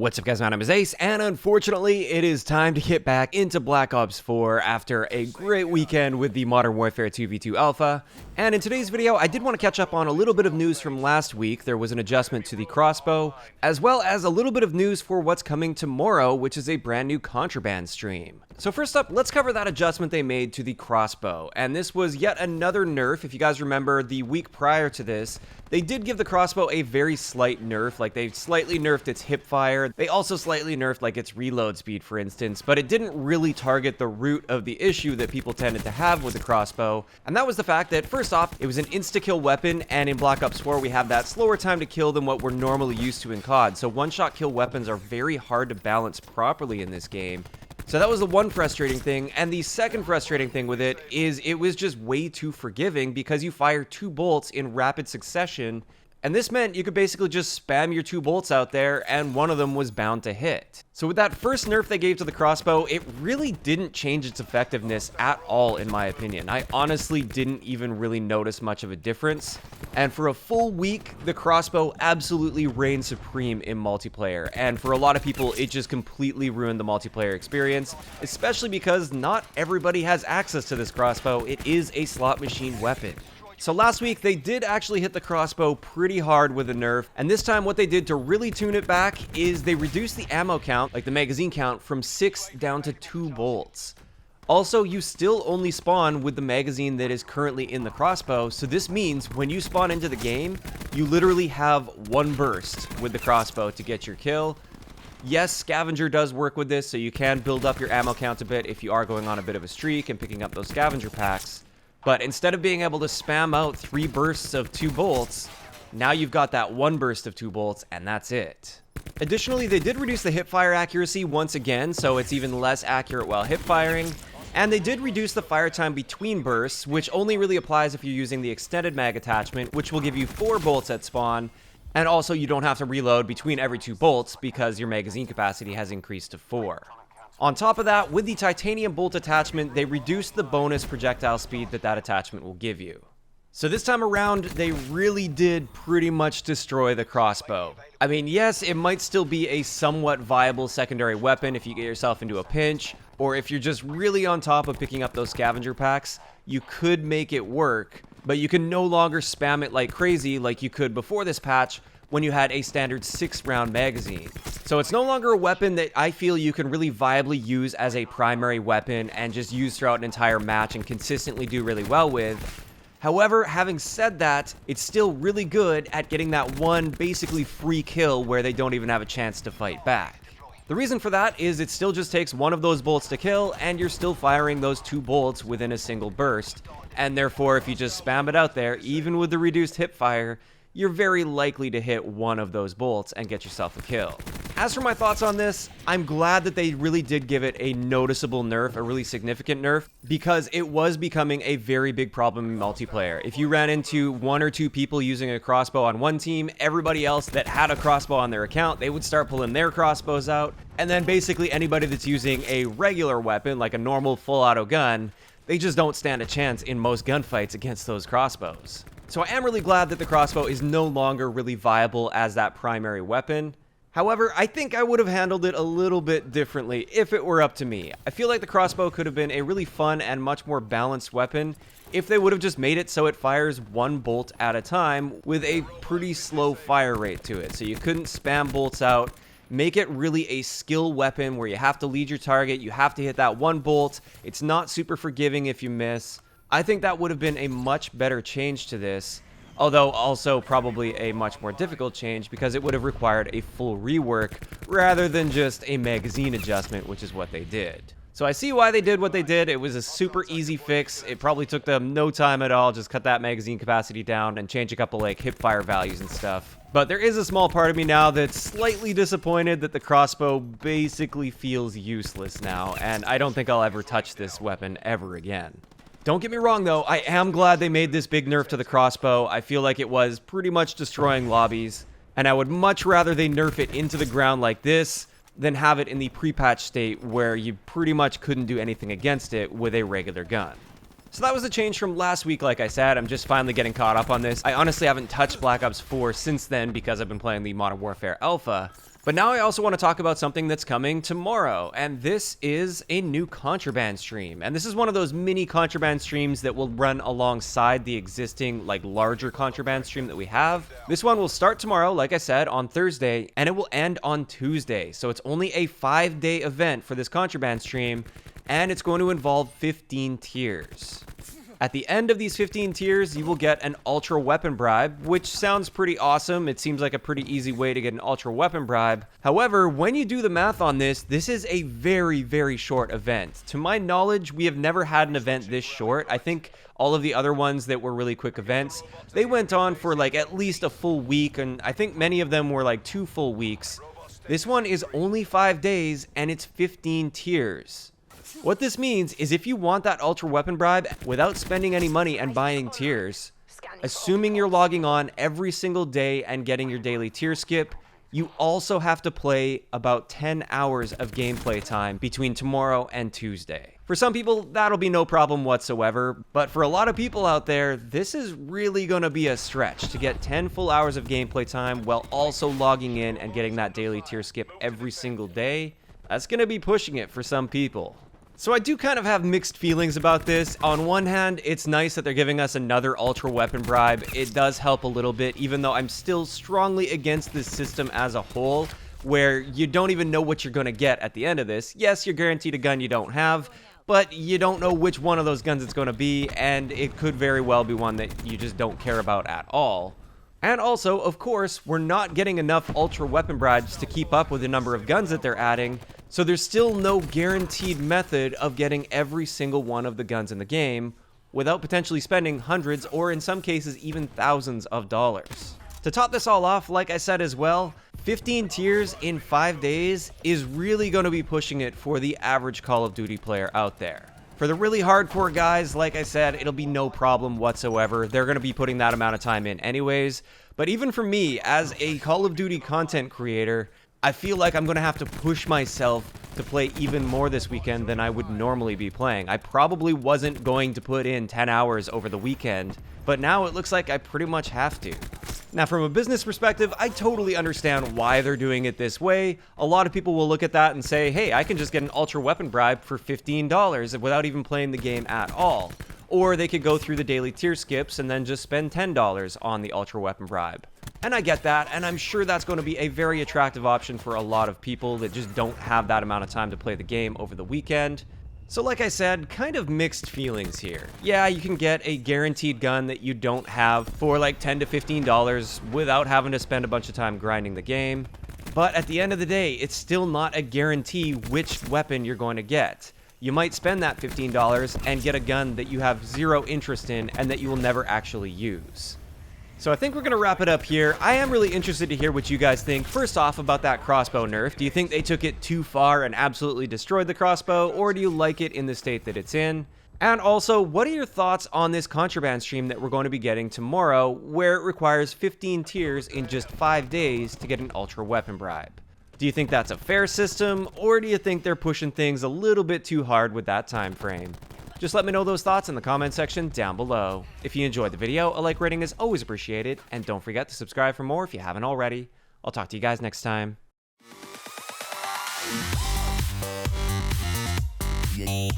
What's up guys, my name is Ace, and unfortunately it is time to get back into Black Ops 4 after a great weekend with the Modern Warfare 2v2 Alpha. And in today's video, I did want to catch up on a little bit of news from last week. There was an adjustment to the Crossbow, as well as a little bit of news for what's coming tomorrow, which is a brand new contraband stream. So first up, let's cover that adjustment they made to the Crossbow, and this was yet another nerf. If you guys remember, the week prior to this, they did give the Crossbow a very slight nerf, like they slightly nerfed its hipfire. They also slightly nerfed like its reload speed, for instance, but it didn't really target the root of the issue that people tended to have with the Crossbow, and that was the fact that, first off, it was an insta-kill weapon, and in Black Ops 4 we have that slower time to kill than what we're normally used to in COD, so one-shot kill weapons are very hard to balance properly in this game. So that was the one frustrating thing, and the second frustrating thing with it is it was just way too forgiving because you fire 2 bolts in rapid succession, and this meant you could basically just spam your 2 bolts out there and one of them was bound to hit. So with that first nerf they gave to the Crossbow, it really didn't change its effectiveness at all in my opinion. I honestly didn't even really notice much of a difference. And for a full week, the Crossbow absolutely reigned supreme in multiplayer, and for a lot of people, it just completely ruined the multiplayer experience, especially because not everybody has access to this Crossbow. It is a slot machine weapon. So last week, they did actually hit the Crossbow pretty hard with a nerf, and this time what they did to really tune it back is they reduced the ammo count, like the magazine count, from 6 down to 2 bolts. Also, you still only spawn with the magazine that is currently in the Crossbow, so this means when you spawn into the game, you literally have 1 burst with the Crossbow to get your kill. Yes, Scavenger does work with this, so you can build up your ammo count a bit if you are going on a bit of a streak and picking up those Scavenger packs. But instead of being able to spam out 3 bursts of 2 bolts, now you've got that 1 burst of 2 bolts, and that's it. Additionally, they did reduce the hipfire accuracy once again, so it's even less accurate while hipfiring. And they did reduce the fire time between bursts, which only really applies if you're using the extended mag attachment, which will give you 4 bolts at spawn. And also, you don't have to reload between every 2 bolts because your magazine capacity has increased to 4. On top of that, with the titanium bolt attachment, they reduced the bonus projectile speed that attachment will give you. So this time around, they really did pretty much destroy the Crossbow. I mean, yes, it might still be a somewhat viable secondary weapon if you get yourself into a pinch, or if you're just really on top of picking up those scavenger packs, you could make it work, but you can no longer spam it like crazy like you could before this patch when you had a standard 6-round magazine. So it's no longer a weapon that I feel you can really viably use as a primary weapon and just use throughout an entire match and consistently do really well with. However, having said that, it's still really good at getting that one basically free kill where they don't even have a chance to fight back. The reason for that is it still just takes 1 of those bolts to kill, and you're still firing those 2 bolts within a single burst, and therefore if you just spam it out there, even with the reduced hipfire, you're very likely to hit 1 of those bolts and get yourself a kill. As for my thoughts on this, I'm glad that they really did give it a noticeable nerf, a really significant nerf, because it was becoming a very big problem in multiplayer. If you ran into 1 or 2 people using a crossbow on one team, everybody else that had a crossbow on their account, they would start pulling their crossbows out, and then basically anybody that's using a regular weapon, like a normal full auto gun, they just don't stand a chance in most gunfights against those crossbows. So I am really glad that the Crossbow is no longer really viable as that primary weapon. However, I think I would have handled it a little bit differently if it were up to me. I feel like the Crossbow could have been a really fun and much more balanced weapon if they would have just made it so it fires 1 bolt at a time with a pretty slow fire rate to it. So you couldn't spam bolts out. Make it really a skill weapon where you have to lead your target, you have to hit that 1 bolt. It's not super forgiving if you miss. I think that would have been a much better change to this, although also probably a much more difficult change because it would have required a full rework rather than just a magazine adjustment, which is what they did. So I see why they did what they did. It was a super easy fix. It probably took them no time at all, just cut that magazine capacity down and change a couple like hipfire values and stuff. But there is a small part of me now that's slightly disappointed that the Crossbow basically feels useless now, and I don't think I'll ever touch this weapon ever again. Don't get me wrong though, I am glad they made this big nerf to the Crossbow. I feel like it was pretty much destroying lobbies, and I would much rather they nerf it into the ground like this than have it in the pre-patch state where you pretty much couldn't do anything against it with a regular gun. So that was a change from last week, like I said. I'm just finally getting caught up on this. I honestly haven't touched Black Ops 4 since then because I've been playing the Modern Warfare Alpha. But now I also want to talk about something that's coming tomorrow, and this is a new contraband stream. And this is one of those mini contraband streams that will run alongside the existing, larger contraband stream that we have. This one will start tomorrow, like I said, on Thursday, and it will end on Tuesday. So it's only a 5-day event for this contraband stream, and it's going to involve 15 tiers. At the end of these 15 tiers, you will get an ultra weapon bribe, which sounds pretty awesome. It seems like a pretty easy way to get an ultra weapon bribe. However, when you do the math on this, this is a very, very short event. To my knowledge, we have never had an event this short. I think all of the other ones that were really quick events, they went on for at least a full week, and I think many of them were 2 full weeks. This one is only 5 days, and it's 15 tiers. What this means is if you want that ultra weapon bribe without spending any money and buying tiers, assuming you're logging on every single day and getting your daily tier skip, you also have to play about 10 hours of gameplay time between tomorrow and Tuesday. For some people, that'll be no problem whatsoever, but for a lot of people out there, this is really going to be a stretch to get 10 full hours of gameplay time while also logging in and getting that daily tier skip every single day. That's going to be pushing it for some people. So I do kind of have mixed feelings about this. On one hand, it's nice that they're giving us another ultra weapon bribe. It does help a little bit, even though I'm still strongly against this system as a whole, where you don't even know what you're going to get at the end of this. Yes, you're guaranteed a gun you don't have, but you don't know which one of those guns it's going to be, and it could very well be one that you just don't care about at all. And also, of course, we're not getting enough ultra weapon bribes to keep up with the number of guns that they're adding, so there's still no guaranteed method of getting every single one of the guns in the game without potentially spending hundreds or in some cases even thousands of dollars. To top this all off, like I said as well, 15 tiers in 5 days is really going to be pushing it for the average Call of Duty player out there. For the really hardcore guys, like I said, it'll be no problem whatsoever. They're going to be putting that amount of time in anyways. But even for me, as a Call of Duty content creator, I feel like I'm going to have to push myself to play even more this weekend than I would normally be playing. I probably wasn't going to put in 10 hours over the weekend, but now it looks like I pretty much have to. Now, from a business perspective, I totally understand why they're doing it this way. A lot of people will look at that and say, hey, I can just get an ultra weapon bribe for $15 without even playing the game at all. Or they could go through the daily tier skips and then just spend $10 on the ultra weapon bribe. And I get that, and I'm sure that's going to be a very attractive option for a lot of people that just don't have that amount of time to play the game over the weekend. So like I said, kind of mixed feelings here. Yeah, you can get a guaranteed gun that you don't have for $10 to $15 without having to spend a bunch of time grinding the game. But at the end of the day, it's still not a guarantee which weapon you're going to get. You might spend that $15 and get a gun that you have zero interest in and that you will never actually use. So I think we're going to wrap it up here. I am really interested to hear what you guys think. First off, about that crossbow nerf. Do you think they took it too far and absolutely destroyed the crossbow, or do you like it in the state that it's in? And also, what are your thoughts on this contraband stream that we're going to be getting tomorrow, where it requires 15 tiers in just 5 days to get an ultra weapon bribe? Do you think that's a fair system, or do you think they're pushing things a little bit too hard with that time frame? Just let me know those thoughts in the comment section down below. If you enjoyed the video, a like rating is always appreciated, and don't forget to subscribe for more if you haven't already. I'll talk to you guys next time. Yeah.